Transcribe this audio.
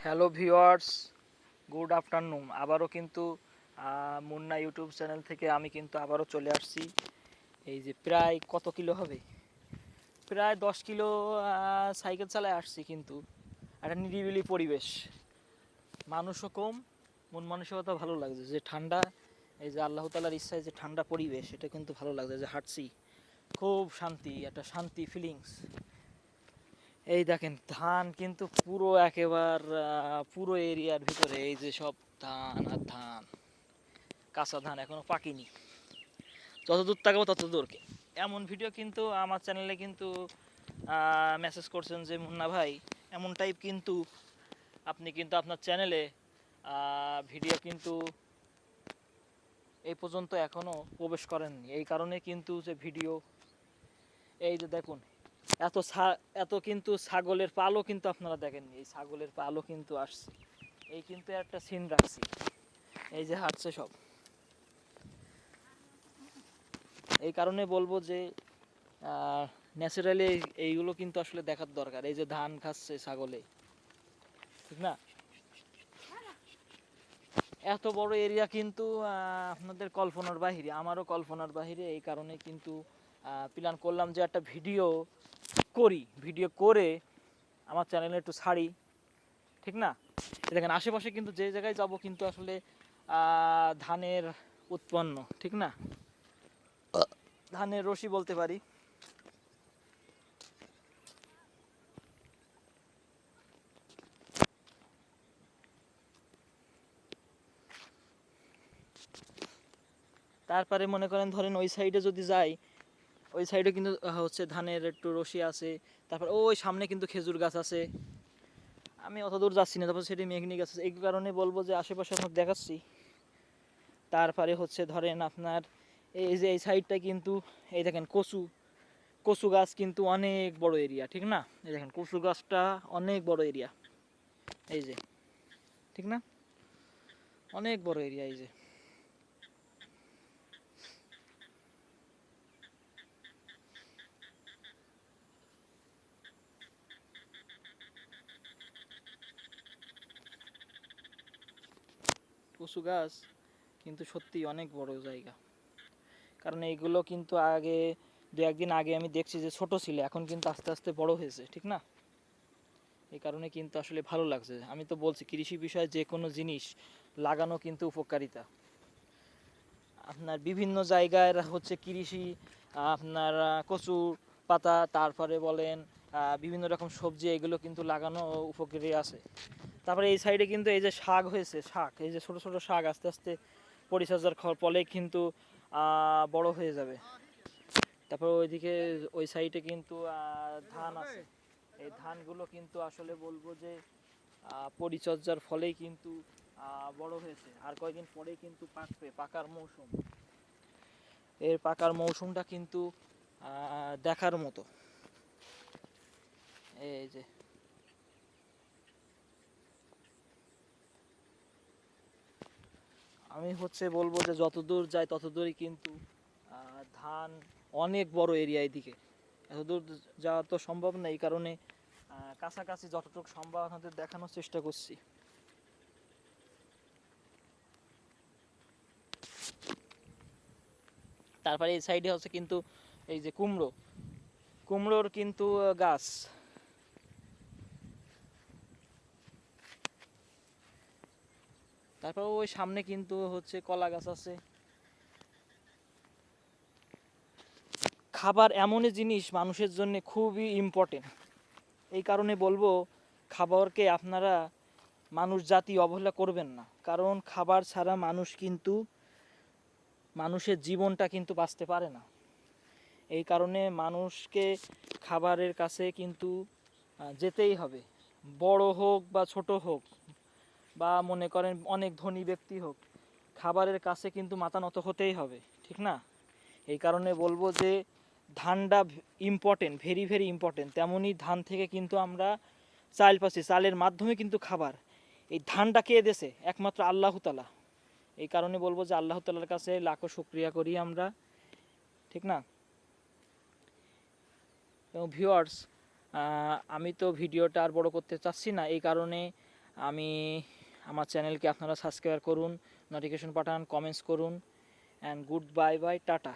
Hello viewers, good afternoon. আবারও কিন্তু Munna YouTube channel থেকে আমি কিন্তু আবারও চলে আসছি। এই যে প্রায় কত কিলো হবে, প্রায় 10 কিলো সাইকেল চালায় আসছি। কিন্তু একটা নিরিবিলি পরিবেশ, মানুষও কম, মন মানসিকতা ভালো লাগছে। যে ঠান্ডা, এই যে আল্লাহ তালার ইচ্ছায় যে ঠান্ডা পরিবেশ, এটা কিন্তু ভালো লাগছে। যে হাঁটছি, খুব শান্তি, একটা শান্তি ফিলিংস। এই দেখেন ধান কিন্তু পুরো একেবার পুরো এরিয়ার ভিতরে এই যে সব ধান আর ধান, কাঁচা ধান এখনো পাকেনি। যতদূর তাকাবো ততদূর। এমন ভিডিও কিন্তু আমার চ্যানেলে কিন্তু মেসেজ করছেন যে মুন্না ভাই, এমন টাইপ কিন্তু আপনি কিন্তু আপনার চ্যানেলে ভিডিও কিন্তু এই পর্যন্ত এখনো প্রবেশ করেননি। এই কারণে কিন্তু যে ভিডিও, এই যে দেখুন, এত এত কিন্তু ছাগলের পালও কিন্তু আপনারা দেখেননি। এই ছাগলের পালও কিন্তু আসছে। এই কিন্তু একটা সিন রাখছি, এই যে হাঁটছে সব। এই কারণে বলবো যে ন্যাচারালি এইগুলো কিন্তু আসলে দেখার দরকার। এই যে ধান খাচ্ছে ছাগলে, ঠিক না? এত বড় এরিয়া কিন্তু আপনাদের কল্পনার বাহিরে, আমারও কল্পনার বাহিরে। এই কারণে কিন্তু প্ল্যান করলাম যে একটা ভিডিও করি, ভিডিও করে আমার চ্যানেলে একটু ছাড়ি, ঠিক না? দেখেন আশেপাশে কিন্তু যে জায়গায় যাব কিন্তু আসলে ধানের উৎপন্ন, ঠিক না? ধানের রশি বলতে পারি। তারপরে মনে করেন ধরেন ওই সাইডে যদি যাই, ওই সাইডে কিন্তু হচ্ছে ধানের একটু রশি আছে। তারপর ওই সামনে কিন্তু খেজুর গাছ আছে। আমি অত দূর যাচ্ছি না, তারপর সেটি মেঘনি গাছ আছে। এই কারণে বলবো যে আশেপাশে আপনার দেখাচ্ছি। তারপরে হচ্ছে ধরেন আপনার এই যে এই সাইডটা কিন্তু, এই দেখেন কচু, কচু গাছ কিন্তু অনেক বড় এরিয়া, ঠিক না? এই দেখেন কচু গাছটা অনেক বড় এরিয়া, এই যে, ঠিক না? অনেক বড় এরিয়া। এই যে কচু গাছ কিন্তু সত্যি অনেক বড় জায়গা। কারণ এইগুলো কিন্তু আগে, দু একদিন আগে আমি দেখছি যে ছোট ছিল, এখন কিন্তু আস্তে আস্তে বড় হয়েছে, ঠিক না? এই কারণে কিন্তু আসলে ভালো লাগছে। আমি তো বলছি কৃষি বিষয়ে যে কোনো জিনিস লাগানো কিন্তু উপকারিতা। আপনার বিভিন্ন জায়গায় হচ্ছে কৃষি, আপনার কচু পাতা, তারপরে বলেন বিভিন্ন রকম সবজি, এগুলো কিন্তু লাগানো উপকারী আছে। তারপরে এই সাইডে কিন্তু এই যে শাক হয়েছে, শাক, এই যে ছোট ছোট শাক আস্তে আস্তে পরিচর্যার ফলে কিন্তু বড় হয়ে যাবে। তারপর ওইদিকে ওই সাইডে কিন্তু ধান আছে। এই ধানগুলো কিন্তু আসলে বলবো যে পরিচর্যার ফলেই কিন্তু বড় হয়েছে। আর কয়েকদিন পরেই কিন্তু পাকবে, পাকার মৌসুম। এর পাকার মৌসুমটা কিন্তু দেখার মতো। এই যে আমি হচ্ছে বলবো যে যতদূর যাই ততদূরই কিন্তু ধান, অনেক বড় এরিয়া এদিকে। এতদূর যাওয়া তো সম্ভব না, এই কারণে কাছাকাছি যতটুকু সম্ভব আপনাদের দেখানোর চেষ্টা করছি। তারপরে এই সাইডে হচ্ছে কিন্তু এই যে কুমড়ো, কুমড়োর কিন্তু গাছ। তারপর ওই সামনে কিন্তু হচ্ছে কলা গাছ আছে। খাবার এমনই জিনিস মানুষের জন্য খুবই ইম্পর্টেন্ট। এই কারণে বলবো খাবারকে আপনারা মানুষ জাতি অবহেলা করবেন না। কারণ খাবার ছাড়া মানুষ কিন্তু, মানুষের জীবনটা কিন্তু বাঁচতে পারে না। এই কারণে মানুষকে খাবারের কাছে কিন্তু যেতেই হবে। বড় হোক বা ছোট হোক, বা মনে করেন অনেক ধনী ব্যক্তি হোক, খাবারের কাছে কিন্তু মাথা নত হতেই হবে, ঠিক না? এই কারণে বলবো যে ধানটা ইম্পর্টেন্ট, ভেরি ভেরি ইম্পর্টেন্ট। তেমনই ধান থেকে কিন্তু আমরা চাল পাচ্ছি, চালের মাধ্যমে কিন্তু খাবার। এই ধানটা কে দেছে? একমাত্র আল্লাহ তাআলা। এই কারণে বলবো যে আল্লাহ তাআলার কাছে লাখো শুকরিয়া করি আমরা, ঠিক না? এবং ভিউয়ার্স, আমি তো ভিডিওটা আর বড় করতে চাচ্ছি না। এই কারণে আমি আমার চ্যানেলকে আপনারা সাবস্ক্রাইব করুন, নোটিফিকেশন পাঠান, কমেন্টস করুন, and good bye bye, tata.